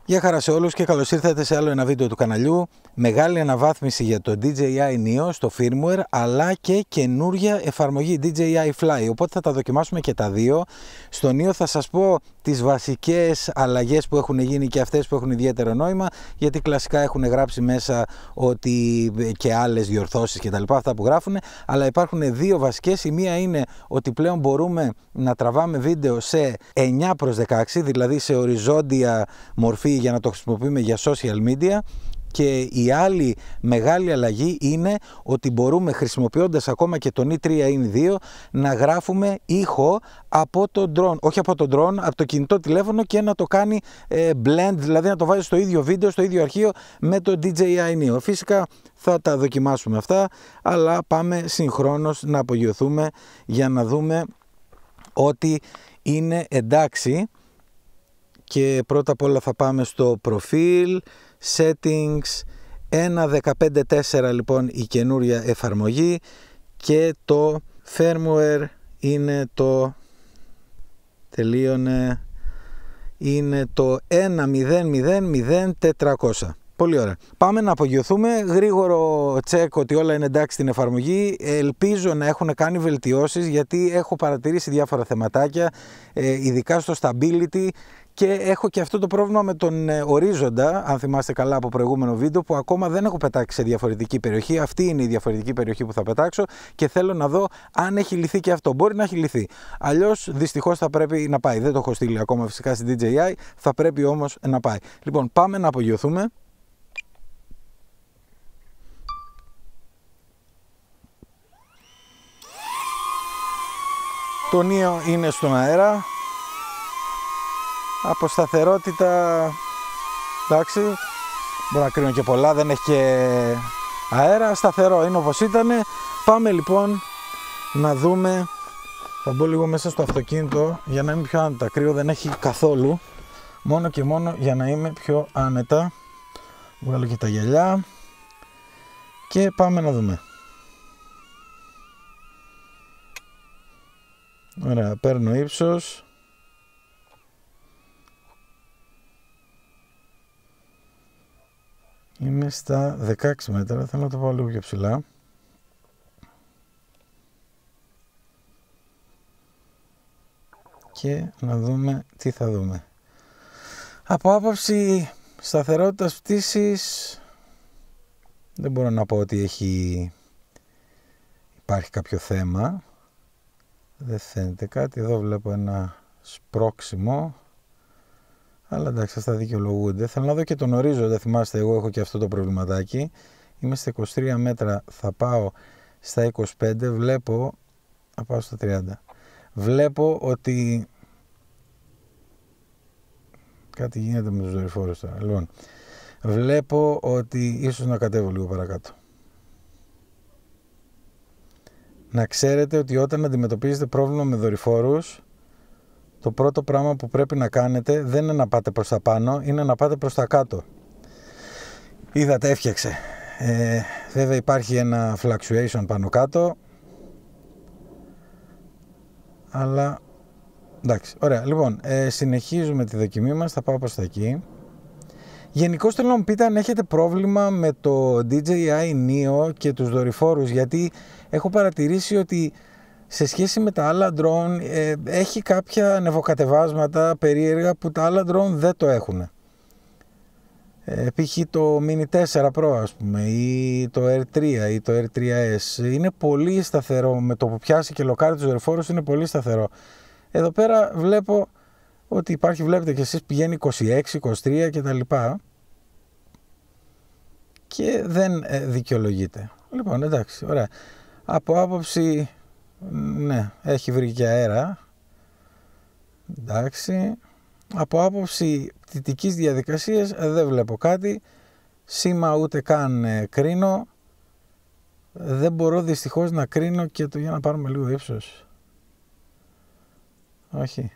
Γεια χαρά σε όλους και καλώς ήρθατε σε άλλο ένα βίντεο του καναλιού. Μεγάλη αναβάθμιση για το DJI Neo στο firmware, αλλά και καινούρια εφαρμογή DJI Fly, οπότε θα τα δοκιμάσουμε και τα δύο. Στο Neo θα σας πω τις βασικές αλλαγές που έχουν γίνει και αυτές που έχουν ιδιαίτερο νόημα, γιατί κλασικά έχουν γράψει μέσα ότι και άλλες διορθώσεις και τα λοιπά, αυτά που γράφουν, αλλά υπάρχουν δύο βασικές. Η μία είναι ότι πλέον μπορούμε να τραβάμε βίντεο σε 9:16, δηλαδή σε οριζόντια μορφή, για να το χρησιμοποιούμε για social media. Και η άλλη μεγάλη αλλαγή είναι ότι μπορούμε, χρησιμοποιώντας ακόμα και τον E3 In2, να γράφουμε ήχο από το drone, όχι από το drone, από το κινητό τηλέφωνο, και να το κάνει blend, δηλαδή να το βάζει στο ίδιο βίντεο, στο ίδιο αρχείο με το DJI Neo. Φυσικά θα τα δοκιμάσουμε αυτά, αλλά πάμε συγχρόνως να απογειωθούμε για να δούμε ότι είναι εντάξει. Και πρώτα απ' όλα θα πάμε στο Profile, Settings, 1.15.4 λοιπόν η καινούρια εφαρμογή, και το firmware είναι το, τελείωνε, είναι το 1.0.0.0.400. Πολύ ωραία. Πάμε να απογειωθούμε. Γρήγορο τσεκ ότι όλα είναι εντάξει στην εφαρμογή. Ελπίζω να έχουν κάνει βελτιώσεις, γιατί έχω παρατηρήσει διάφορα θεματάκια, ειδικά στο stability. Και έχω και αυτό το πρόβλημα με τον ορίζοντα, αν θυμάστε καλά από προηγούμενο βίντεο, που ακόμα δεν έχω πετάξει σε διαφορετική περιοχή. Αυτή είναι η διαφορετική περιοχή που θα πετάξω και θέλω να δω αν έχει λυθεί και αυτό. Μπορεί να έχει λυθεί. Αλλιώς δυστυχώς θα πρέπει να πάει. Δεν το έχω στείλει ακόμα φυσικά στην DJI, θα πρέπει όμως να πάει. Λοιπόν, πάμε να απογειωθούμε. Το Neo είναι στον αέρα. Από σταθερότητα, εντάξει, μπορώ να κρίνω και πολλά, δεν έχει και αέρα, σταθερό είναι όπως ήταν. Πάμε λοιπόν να δούμε. Θα μπω λίγο μέσα στο αυτοκίνητο για να είμαι πιο άνετα. Κρύο δεν έχει καθόλου, μόνο και μόνο για να είμαι πιο άνετα. Βγάλω και τα γυαλιά και πάμε να δούμε. Ωραία, παίρνω ύψος. Είμαι στα 16 μέτρα, θέλω να το πάω λίγο πιο ψηλά. Και να δούμε τι θα δούμε. Από άποψη σταθερότητας πτήσης, δεν μπορώ να πω ότι υπάρχει κάποιο θέμα. Δεν φαίνεται κάτι. Εδώ βλέπω ένα σπρώξιμο. Αλλά εντάξει, αυτά δικαιολογούνται. Θέλω να δω και τον ορίζοντα. Θυμάστε, εγώ έχω και αυτό το προβληματάκι. Είμαι στα 23 μέτρα, θα πάω στα 25. Βλέπω, θα πάω στα 30. Βλέπω ότι κάτι γίνεται με τους δορυφόρους τώρα. Λοιπόν, βλέπω ότι ίσως να κατέβω λίγο παρακάτω. Να ξέρετε ότι όταν αντιμετωπίζετε πρόβλημα με δορυφόρους, το πρώτο πράγμα που πρέπει να κάνετε δεν είναι να πάτε προς τα πάνω, είναι να πάτε προς τα κάτω. Είδατε, έφτιαξε. Βέβαια υπάρχει ένα fluctuation πάνω κάτω. Αλλά εντάξει, ωραία. Λοιπόν, συνεχίζουμε τη δοκιμή μας, θα πάω προς τα εκεί. Γενικώς θέλω να μου πείτε αν έχετε πρόβλημα με το DJI Neo και τους δορυφόρους, γιατί έχω παρατηρήσει ότι σε σχέση με τα άλλα drone έχει κάποια νευοκατεβάσματα περίεργα που τα άλλα drone δεν το έχουν. Π.χ. το Mini 4 Pro, ας πούμε, ή το R3 ή το R3S είναι πολύ σταθερό. Με το που πιάσει και λοκάρει τους δορυφόρους είναι πολύ σταθερό. Εδώ πέρα βλέπω ότι υπάρχει, βλέπετε και εσείς, πηγαίνει 26, 23 κτλ. Και δεν δικαιολογείται. Λοιπόν, εντάξει, ωραία. Από άποψη, ναι, έχει βρει και αέρα. Εντάξει. Από άποψη πτυτικής διαδικασίας δεν βλέπω κάτι. Σήμα ούτε καν κρίνω. Δεν μπορώ δυστυχώς να κρίνω και το, για να πάρουμε λίγο ύψος. Όχι.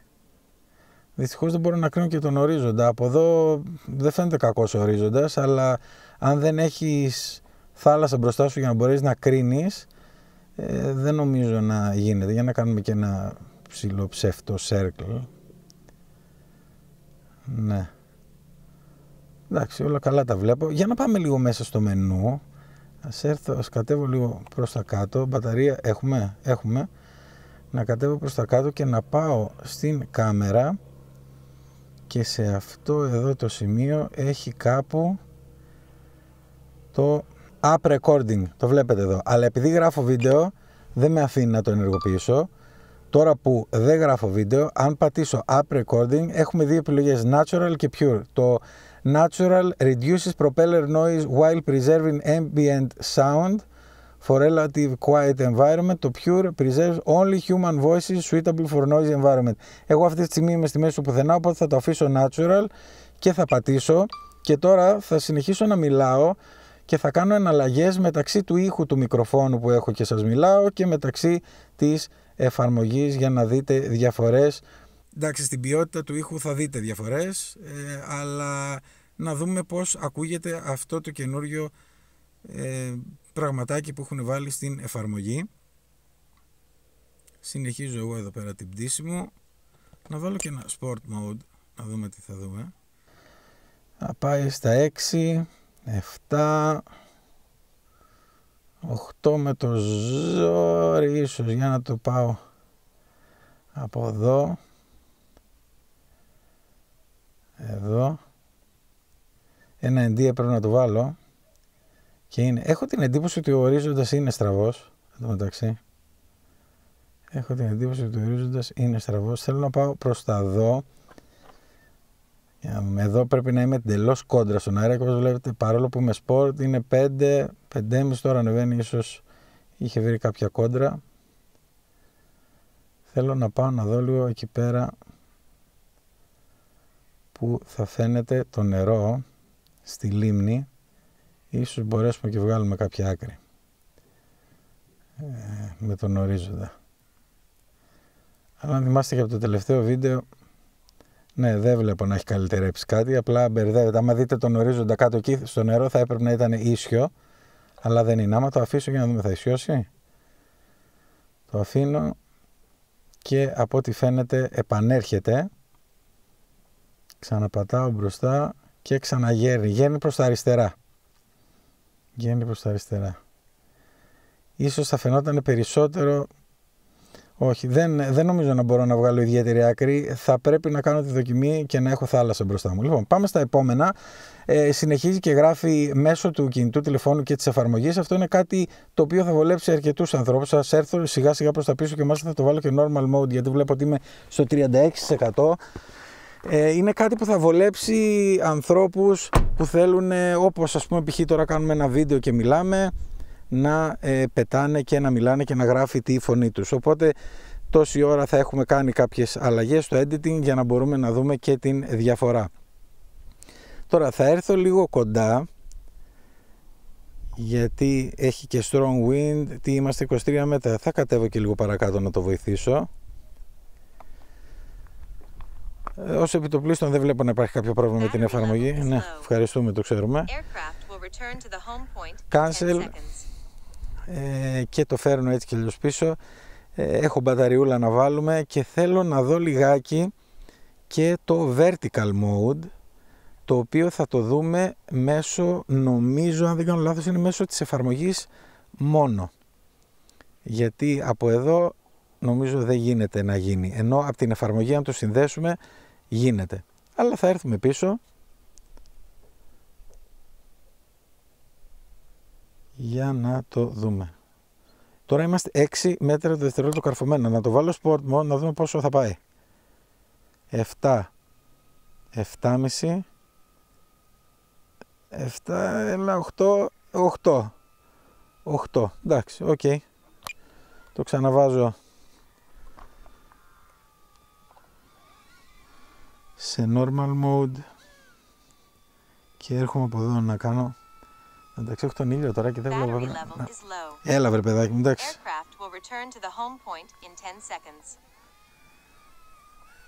Δυστυχώς δεν μπορώ να κρίνω και τον ορίζοντα. Από εδώ δεν φαίνεται κακός ο ορίζοντας, αλλά αν δεν έχεις θάλασσα μπροστά σου για να μπορείς να κρίνεις, δεν νομίζω να γίνεται. Για να κάνουμε και ένα ψηλό ψεύτο circle. Ναι. Εντάξει, όλα καλά τα βλέπω. Για να πάμε λίγο μέσα στο μενού. Ας κατέβω λίγο προς τα κάτω. Μπαταρία έχουμε. Να κατέβω προς τα κάτω και να πάω στην κάμερα. Και σε αυτό εδώ το σημείο έχει κάπου το app recording. Το βλέπετε εδώ. Αλλά επειδή γράφω βίντεο δεν με αφήνει να το ενεργοποιήσω. Τώρα που δεν γράφω βίντεο, αν πατήσω app recording, έχουμε δύο επιλογές, natural και pure. Το natural reduces propeller noise while preserving ambient sound for relative quiet environment. Το pure preserves only human voices suitable for noisy environment. Εγώ αυτή τη στιγμή είμαι στη μέση του πουθενά, οπότε θα το αφήσω natural και θα πατήσω. Και τώρα θα συνεχίσω να μιλάω και θα κάνω εναλλαγές μεταξύ του ήχου του μικροφόνου που έχω και σας μιλάω και μεταξύ της εφαρμογής για να δείτε διαφορές. Εντάξει, στην ποιότητα του ήχου θα δείτε διαφορές, αλλά να δούμε πώς ακούγεται αυτό το καινούριο πραγματάκι που έχουν βάλει στην εφαρμογή. Συνεχίζω εγώ εδώ πέρα την πτήση μου. Να βάλω και ένα sport mode, να δούμε τι θα δούμε. Θα πάει στα 6, 7, 8 με το ζόρι ίσως, για να το πάω από εδώ, εδώ. Ένα ND πρέπει να το βάλω και είναι. Έχω την εντύπωση ότι ο ορίζοντας είναι στραβός. Εδώ μεταξύ έχω την εντύπωση ότι ο ορίζοντας είναι στραβός. Θέλω να πάω προς τα εδώ. Εδώ πρέπει να είμαι εντελώς κόντρα στον αέρα και όπως βλέπετε, παρόλο που είμαι sport είναι 5, 5,5, τώρα ανεβαίνει, ίσως είχε βρει κάποια κόντρα. Θέλω να πάω να δω λίγο εκεί πέρα που θα φαίνεται το νερό στη λίμνη. Ίσως μπορέσουμε και βγάλουμε κάποια άκρη με τον ορίζοντα. Αλλά αν θυμάστε και από το τελευταίο βίντεο, ναι, δεν βλέπω να έχει καλυτερέψει κάτι, απλά μπερδεύεται. Άμα δείτε τον ορίζοντα κάτω εκεί στο νερό θα έπρεπε να ήταν ίσιο, αλλά δεν είναι. Άμα το αφήσω για να δούμε, θα ισιώσει. Το αφήνω και από ό,τι φαίνεται επανέρχεται. Ξαναπατάω μπροστά και ξαναγέρνει. Γέρνει προς τα αριστερά. Γέρνει προς τα αριστερά. Ίσως θα φαινόταν περισσότερο. Όχι, δεν νομίζω να μπορώ να βγάλω ιδιαίτερη άκρη. Θα πρέπει να κάνω τη δοκιμή και να έχω θάλασσα μπροστά μου. Λοιπόν, πάμε στα επόμενα. Συνεχίζει και γράφει μέσω του κινητού τηλεφώνου και της εφαρμογής. Αυτό είναι κάτι το οποίο θα βολέψει αρκετούς ανθρώπους. Σας έρθω σιγά σιγά προς τα πίσω και μάλιστα θα το βάλω και normal mode, γιατί βλέπω ότι είμαι στο 36%. Είναι κάτι που θα βολέψει ανθρώπους που θέλουν, όπως ας πούμε π.χ. τώρα κάνουμε ένα βίντεο και μιλάμε, να πετάνε και να μιλάνε και να γράφει τη φωνή τους. Οπότε τόση ώρα θα έχουμε κάνει κάποιες αλλαγές στο editing για να μπορούμε να δούμε και την διαφορά. Τώρα θα έρθω λίγο κοντά, γιατί έχει και strong wind. Τι είμαστε, 23 μέτρα. Θα κατέβω και λίγο παρακάτω να το βοηθήσω. Ως επιτοπλίστων δεν βλέπω να υπάρχει κάποιο πρόβλημα με την εφαρμογή. Ναι, ευχαριστούμε, το ξέρουμε. Cancel. Και το φέρνω έτσι και αλλιώς πίσω. Έχω μπαταριούλα να βάλουμε και θέλω να δω λιγάκι και το vertical mode, το οποίο θα το δούμε μέσω, νομίζω αν δεν κάνω λάθος, είναι μέσω της εφαρμογής μόνο. Γιατί από εδώ νομίζω δεν γίνεται να γίνει, ενώ από την εφαρμογή αν το συνδέσουμε γίνεται. Αλλά θα έρθουμε πίσω για να το δούμε. Τώρα είμαστε 6 μέτρα το δευτερόλεπτο καρφωμένα. Να το βάλω sport mode να δούμε πόσο θα πάει. 7, 7,5, 7, 8, 8. Εντάξει, οκ. Το ξαναβάζω σε normal mode και έρχομαι από εδώ να κάνω. Εντάξει, έχω τον ήλιο τώρα και δεν βλέπω. Έλα βρε παιδάκι μου, εντάξει.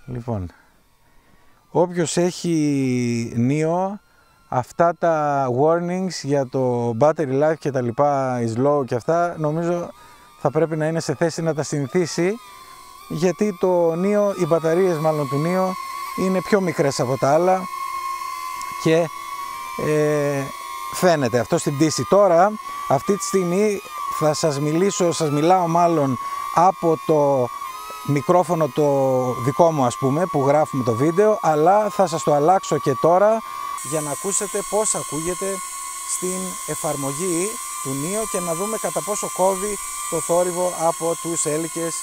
Λοιπόν, όποιος έχει NIO, αυτά τα warnings για το battery life και τα λοιπά, is low και αυτά, νομίζω θα πρέπει να είναι σε θέση να τα συνηθίσει, γιατί το NIO, οι μπαταρίες μάλλον του NIO είναι πιο μικρές από τα άλλα και φαίνεται αυτό στην πτήση. Τώρα αυτή τη στιγμή θα σας μιλάω μάλλον από το μικρόφωνο το δικό μου, ας πούμε, που γράφουμε το βίντεο, αλλά θα σας το αλλάξω και τώρα για να ακούσετε πώς ακούγεται στην εφαρμογή του Neo και να δούμε κατά πόσο κόβει το θόρυβο από τους έλικες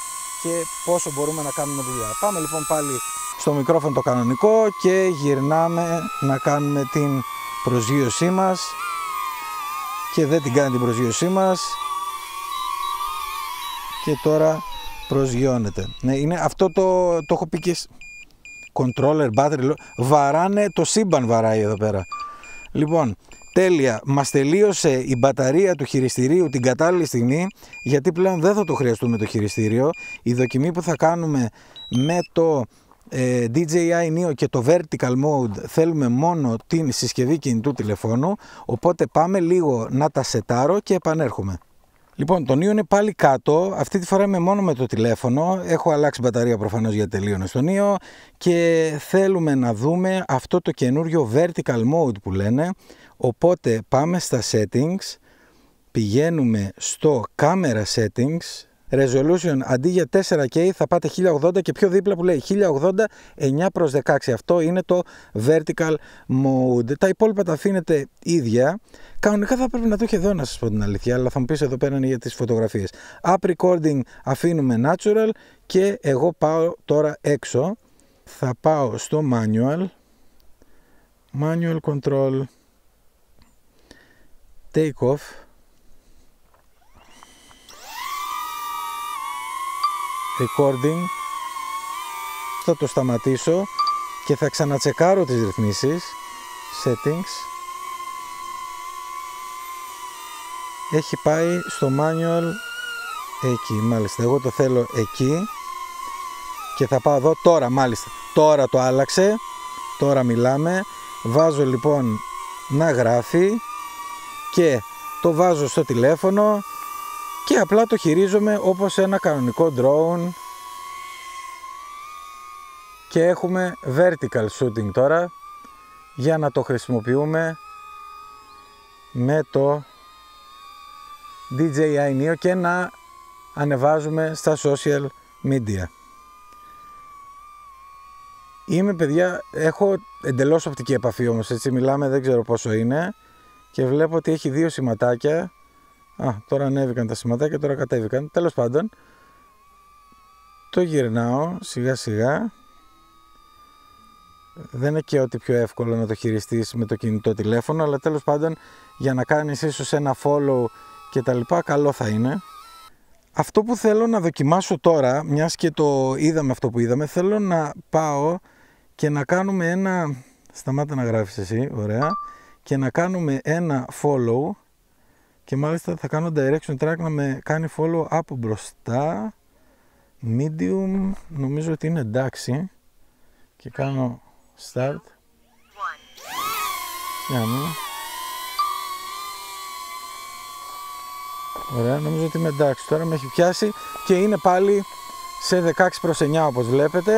και πόσο μπορούμε να κάνουμε δουλειά. Πάμε λοιπόν πάλι στο μικρόφωνο το κανονικό και γυρνάμε να κάνουμε την προσγείωσή μας και δεν την κάνει την προσγείωσή μας και τώρα προσγειώνεται. Ναι, είναι αυτό το έχω πει και controller battery, βαράνε, το σύμπαν βαράει εδώ πέρα. Λοιπόν, τέλεια, μας τελείωσε η μπαταρία του χειριστηρίου την κατάλληλη στιγμή, γιατί πλέον δεν θα το χρειαστούμε το χειριστήριο. Η δοκιμή που θα κάνουμε με το DJI Neo και το Vertical Mode θέλουμε μόνο την συσκευή κινητού τηλεφώνου, οπότε πάμε λίγο να τα σετάρω και επανέρχομαι. Λοιπόν, το Neo είναι πάλι κάτω, αυτή τη φορά είμαι μόνο με το τηλέφωνο, έχω αλλάξει μπαταρία προφανώς γιατί τελείωνε στο Neo και θέλουμε να δούμε αυτό το καινούριο Vertical Mode που λένε, οπότε πάμε στα Settings, πηγαίνουμε στο Camera Settings, Resolution αντί για 4K θα πάτε 1080 και πιο δίπλα που λέει 1080 9:16, αυτό είναι το Vertical Mode. Τα υπόλοιπα τα αφήνετε ίδια. Κανονικά θα πρέπει να το έχει εδώ, να σας πω την αλήθεια, αλλά θα μου πεις εδώ πέρα είναι για τις φωτογραφίες. App Recording αφήνουμε Natural και εγώ πάω τώρα έξω. Θα πάω στο Manual Control, Take Off, Recording, θα το σταματήσω και θα ξανατσεκάρω τις ρυθμίσεις. Settings, έχει πάει στο manual εκεί, μάλιστα εγώ το θέλω εκεί και θα πάω εδώ τώρα, μάλιστα τώρα το άλλαξε, τώρα μιλάμε. Βάζω λοιπόν να γράφει και το βάζω στο τηλέφωνο και απλά το χειρίζομαι όπως ένα κανονικό drone και έχουμε vertical shooting τώρα για να το χρησιμοποιούμε με το DJI Neo και να ανεβάζουμε στα social media. Είμαι, παιδιά, έχω εντελώς οπτική επαφή όμως, έτσι μιλάμε, δεν ξέρω πόσο είναι και βλέπω ότι έχει δύο σηματάκια. Τώρα ανέβηκαν τα σηματάκια, τώρα κατέβηκαν. Τέλος πάντων, το γυρνάω σιγά σιγά. Δεν είναι και ό,τι πιο εύκολο να το χειριστείς με το κινητό τηλέφωνο, αλλά τέλος πάντων για να κάνεις ίσως ένα follow και τα λοιπά, καλό θα είναι. Αυτό που θέλω να δοκιμάσω τώρα, μιας και το είδαμε αυτό που είδαμε, θέλω να πάω και να κάνουμε ένα... Σταμάτα να γράφεις εσύ, ωραία. Και να κάνουμε ένα follow και μάλιστα θα κάνω direction track να με κάνει follow από μπροστά. Medium, νομίζω ότι είναι εντάξει. Και κάνω start. Για να... Ωραία, νομίζω ότι είμαι εντάξει. Τώρα με έχει πιάσει και είναι πάλι σε 16:9 όπως βλέπετε.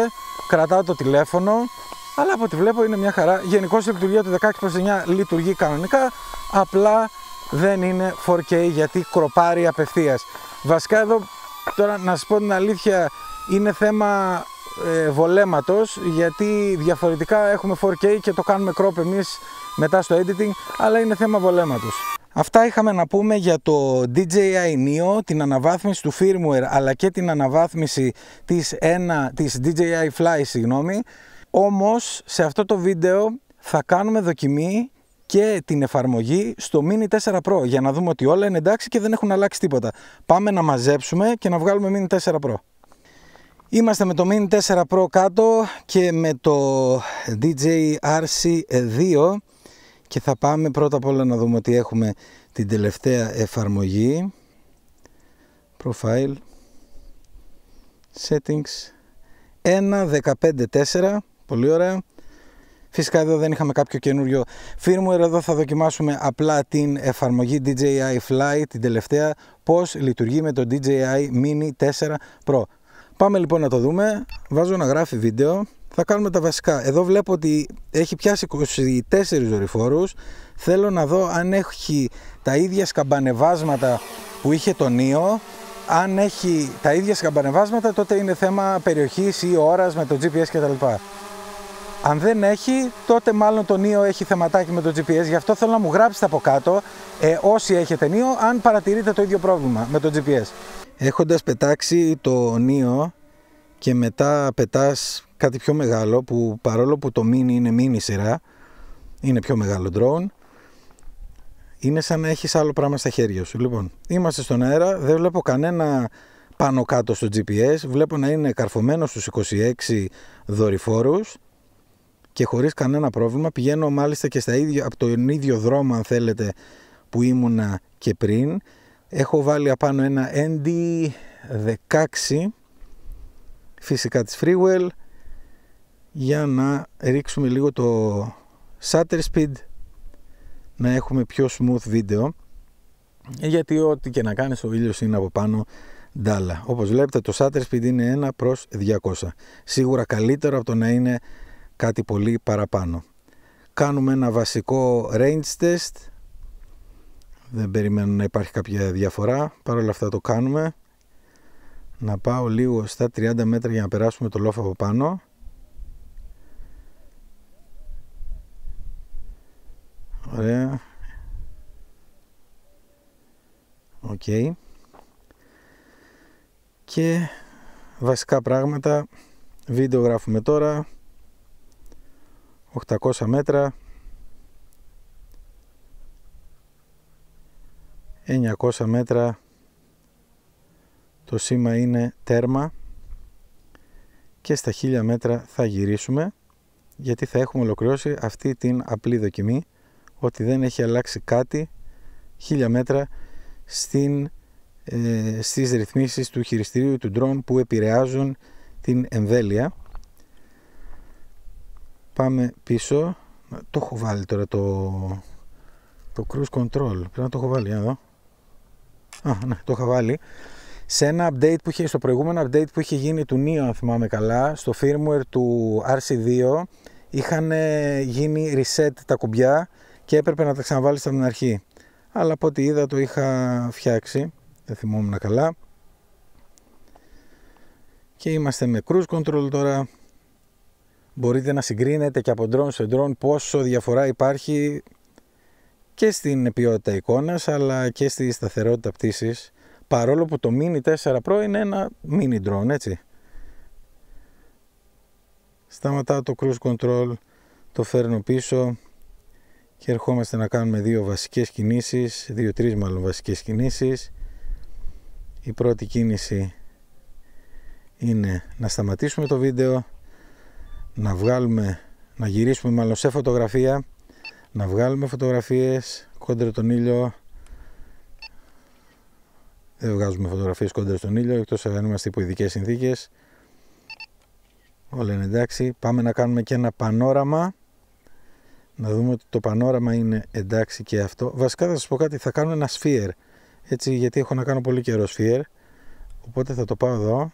Κρατάω το τηλέφωνο, αλλά από ό,τι βλέπω είναι μια χαρά. Γενικώς η λειτουργία του 16:9 λειτουργεί κανονικά, απλά δεν είναι 4K γιατί κροπάρει απευθείας. Βασικά εδώ, τώρα να σας πω την αλήθεια, είναι θέμα βολέματος, γιατί διαφορετικά έχουμε 4K και το κάνουμε crop εμείς μετά στο editing, αλλά είναι θέμα βολέματος. Αυτά είχαμε να πούμε για το DJI Neo, την αναβάθμιση του firmware αλλά και την αναβάθμιση της DJI Fly, συγγνώμη. Όμως σε αυτό το βίντεο θα κάνουμε δοκιμή και την εφαρμογή στο Mini 4 Pro για να δούμε ότι όλα είναι εντάξει και δεν έχουν αλλάξει τίποτα. Πάμε να μαζέψουμε και να βγάλουμε Mini 4 Pro. Είμαστε με το Mini 4 Pro κάτω και με το DJI RC2 και θα πάμε πρώτα απ' όλα να δούμε ότι έχουμε την τελευταία εφαρμογή. Profile, Settings, 1.15.4, πολύ ωραία. Φυσικά εδώ δεν είχαμε κάποιο καινούριο firmware, εδώ θα δοκιμάσουμε απλά την εφαρμογή DJI Fly, την τελευταία, πώς λειτουργεί με το DJI Mini 4 Pro. Πάμε λοιπόν να το δούμε, βάζω να γράφει βίντεο Θα κάνουμε τα βασικά. Εδώ βλέπω ότι έχει πιάσει 24 δορυφόρους. Θέλω να δω αν έχει τα ίδια σκαμπανεβάσματα που είχε το Neo. Αν έχει τα ίδια σκαμπανεβάσματα, τότε είναι θέμα περιοχής ή ώρας με το GPS κτλ. Αν δεν έχει, τότε μάλλον το Neo έχει θεματάκι με το GPS. Γι' αυτό θέλω να μου γράψετε από κάτω, όσοι έχετε Neo, αν παρατηρείτε το ίδιο πρόβλημα με το GPS. Έχοντας πετάξει το Neo και μετά πετάς κάτι πιο μεγάλο, που παρόλο που το Mini είναι mini σειρά, είναι πιο μεγάλο drone, είναι σαν να έχεις άλλο πράγμα στα χέρια σου. Λοιπόν, είμαστε στον αέρα, δεν βλέπω κανένα πάνω κάτω στο GPS, βλέπω να είναι καρφωμένο στους 26 δορυφόρους και χωρίς κανένα πρόβλημα. Πηγαίνω μάλιστα και από τον ίδιο δρόμο, αν θέλετε, που ήμουνα και πριν. Έχω βάλει απάνω ένα ND16, φυσικά της Freewell, για να ρίξουμε λίγο το shutter speed, να έχουμε πιο smooth βίντεο, γιατί ό,τι και να κάνεις ο ήλιος είναι από πάνω ντάλα. Όπως βλέπετε το shutter speed είναι 1/200, σίγουρα καλύτερο από το να είναι κάτι πολύ παραπάνω. Κάνουμε ένα βασικό range test, δεν περιμένω να υπάρχει κάποια διαφορά, παρόλα αυτά το κάνουμε. Να πάω λίγο στα 30 μέτρα για να περάσουμε το λόφο από πάνω. Ωραία. Οκ. Και βασικά πράγματα, βίντεο γράφουμε τώρα, 800 μέτρα, 900 μέτρα, το σήμα είναι τέρμα και στα 1000 μέτρα θα γυρίσουμε, γιατί θα έχουμε ολοκληρώσει αυτή την απλή δοκιμή ότι δεν έχει αλλάξει κάτι 1000 μέτρα στις ρυθμίσεις του χειριστηρίου του drone που επηρεάζουν την εμβέλεια. Πάμε πίσω. Το έχω βάλει τώρα το cruise control, πρέπει να το έχω βάλει, για να δω. Ναι, το είχα βάλει σε ένα update που είχε, στο προηγούμενο update που είχε γίνει του Neo, αν θυμάμαι καλά, στο firmware του RC2 είχαν γίνει reset τα κουμπιά και έπρεπε να τα ξαναβάλεις από την αρχή, αλλά από ό,τι είδα το είχα φτιάξει, δεν θυμόμουν καλά, και είμαστε με cruise control τώρα. Μπορείτε να συγκρίνετε και από drone σε drone πόσο διαφορά υπάρχει και στην ποιότητα εικόνας αλλά και στη σταθερότητα πτήσης, παρόλο που το Mini 4 Pro είναι ένα mini drone, έτσι. Σταματάω το cruise control, το φέρνω πίσω και ερχόμαστε να κάνουμε δύο βασικές κινήσεις, δύο-τρεις μάλλον βασικές κινήσεις. Η πρώτη κίνηση είναι να σταματήσουμε το βίντεο, να γυρίσουμε μάλλον σε φωτογραφία, να βγάλουμε φωτογραφίες κόντρα τον ήλιο. Δεν βγάζουμε φωτογραφίες κόντρα στον ήλιο, εκτός αν είμαστε υπό ειδικές συνθήκες. Όλα είναι εντάξει. Πάμε να κάνουμε και ένα πανόραμα, να δούμε ότι το πανόραμα είναι εντάξει και αυτό. Βασικά θα σας πω κάτι, θα κάνω ένα sphere, έτσι, γιατί έχω να κάνω πολύ καιρό sphere, οπότε θα το πάω εδώ,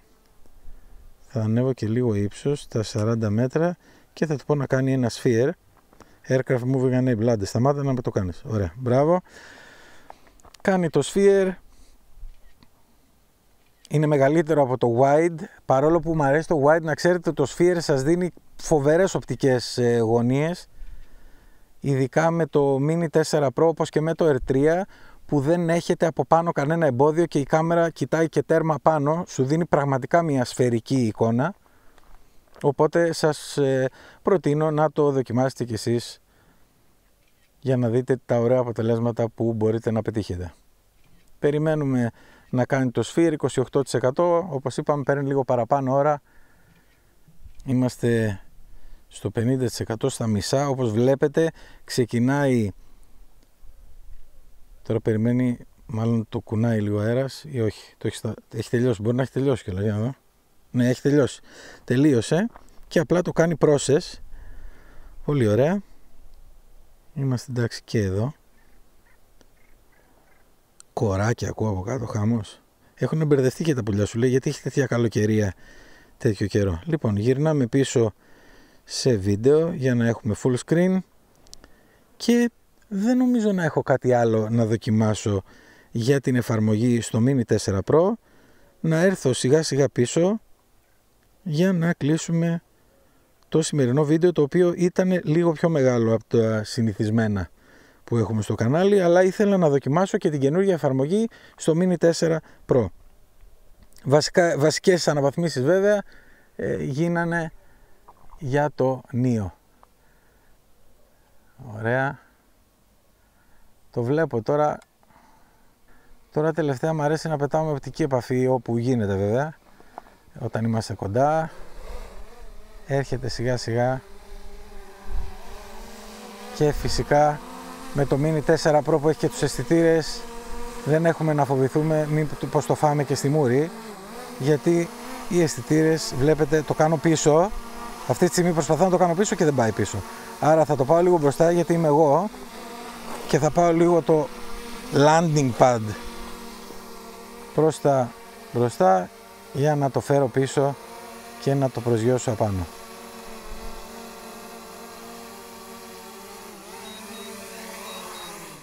θα ανέβω και λίγο ύψος, στα 40 μέτρα, και θα του πω να κάνει ένα sphere. Aircraft moving enable, άντε σταμάτα να με το κάνεις. Ωραία, μπράβο. Κάνει το sphere. Είναι μεγαλύτερο από το wide, παρόλο που μου αρέσει το wide. Να ξέρετε, το sphere σας δίνει φοβερές οπτικές γωνίες, ειδικά με το Mini 4 Pro όπως και με το R3, που δεν έχετε από πάνω κανένα εμπόδιο και η κάμερα κοιτάει και τέρμα πάνω, σου δίνει πραγματικά μια σφαιρική εικόνα. Οπότε σας προτείνω να το δοκιμάσετε κι εσείς για να δείτε τα ωραία αποτελέσματα που μπορείτε να πετύχετε. Περιμένουμε να κάνει το sphere, 28%, όπως είπαμε παίρνει λίγο παραπάνω ώρα. Είμαστε στο 50%, στα μισά, όπως βλέπετε. Ξεκινάει, τώρα περιμένει, μάλλον το κουνάει λίγο αέρας ή όχι, έχει τελειώσει, μπορεί να έχει τελειώσει κιόλας, για να δω. Ναι, έχει τελειώσει, τελείωσε και απλά το κάνει process. Πολύ ωραία. Είμαστε εντάξει και εδώ. Κοράκια ακούω από κάτω, χαμός. Έχουν μπερδευτεί και τα πουλιά, σου λέει, γιατί έχει τέτοια καλοκαιρία τέτοιο καιρό. Λοιπόν, γυρνάμε πίσω σε βίντεο για να έχουμε full screen και δεν νομίζω να έχω κάτι άλλο να δοκιμάσω για την εφαρμογή στο Mini 4 Pro. Να έρθω σιγά σιγά πίσω για να κλείσουμε το σημερινό βίντεο, το οποίο ήταν λίγο πιο μεγάλο από τα συνηθισμένα που έχουμε στο κανάλι, αλλά ήθελα να δοκιμάσω και την καινούργια εφαρμογή στο Mini 4 Pro. Βασικές αναβαθμίσεις βέβαια γίνανε για το Neo. Ωραία. Το βλέπω τώρα. Τώρα τελευταία μου αρέσει να πετάω με οπτική επαφή όπου γίνεται βέβαια. Όταν είμαστε κοντά. Έρχεται σιγά σιγά. Και φυσικά με το Mini 4 Pro που έχει και τους αισθητήρες δεν έχουμε να φοβηθούμε μήπως το φάμε και στη μούρη. Γιατί οι αισθητήρες, βλέπετε, το κάνω πίσω. Αυτή τη στιγμή προσπαθώ να το κάνω πίσω και δεν πάει πίσω. Άρα θα το πάω λίγο μπροστά γιατί είμαι εγώ και θα πάω λίγο το landing pad προς τα μπροστά για να το φέρω πίσω και να το προσγειώσω απάνω.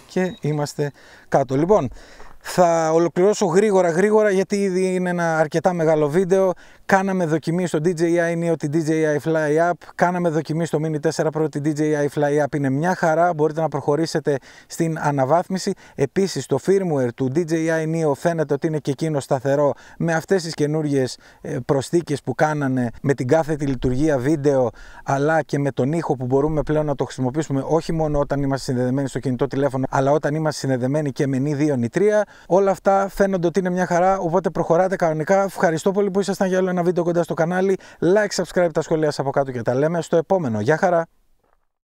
Και είμαστε κάτω. Λοιπόν, θα ολοκληρώσω γρήγορα γιατί ήδη είναι ένα αρκετά μεγάλο βίντεο. Κάναμε δοκιμή στο DJI Neo τη DJI Fly App. Κάναμε δοκιμή στο Mini 4 Pro τη DJI Fly App. Είναι μια χαρά, μπορείτε να προχωρήσετε στην αναβάθμιση. Επίσης το firmware του DJI Neo φαίνεται ότι είναι και εκείνο σταθερό με αυτές τις καινούργιες προσθήκες που κάνανε, με την κάθετη λειτουργία βίντεο, αλλά και με τον ήχο που μπορούμε πλέον να το χρησιμοποιήσουμε όχι μόνο όταν είμαστε συνδεδεμένοι στο κινητό τηλέφωνο, αλλά όταν είμαστε συνδεδεμένοι και με Ni 2, Ni 3. Όλα αυτά φαίνονται ότι είναι μια χαρά, οπότε προχωράτε κανονικά. Ευχαριστώ πολύ που ήσασταν για άλλο ένα βίντεο κοντά στο κανάλι. Like, subscribe, τα σχόλια σας από κάτω και τα λέμε στο επόμενο. Γεια χαρά!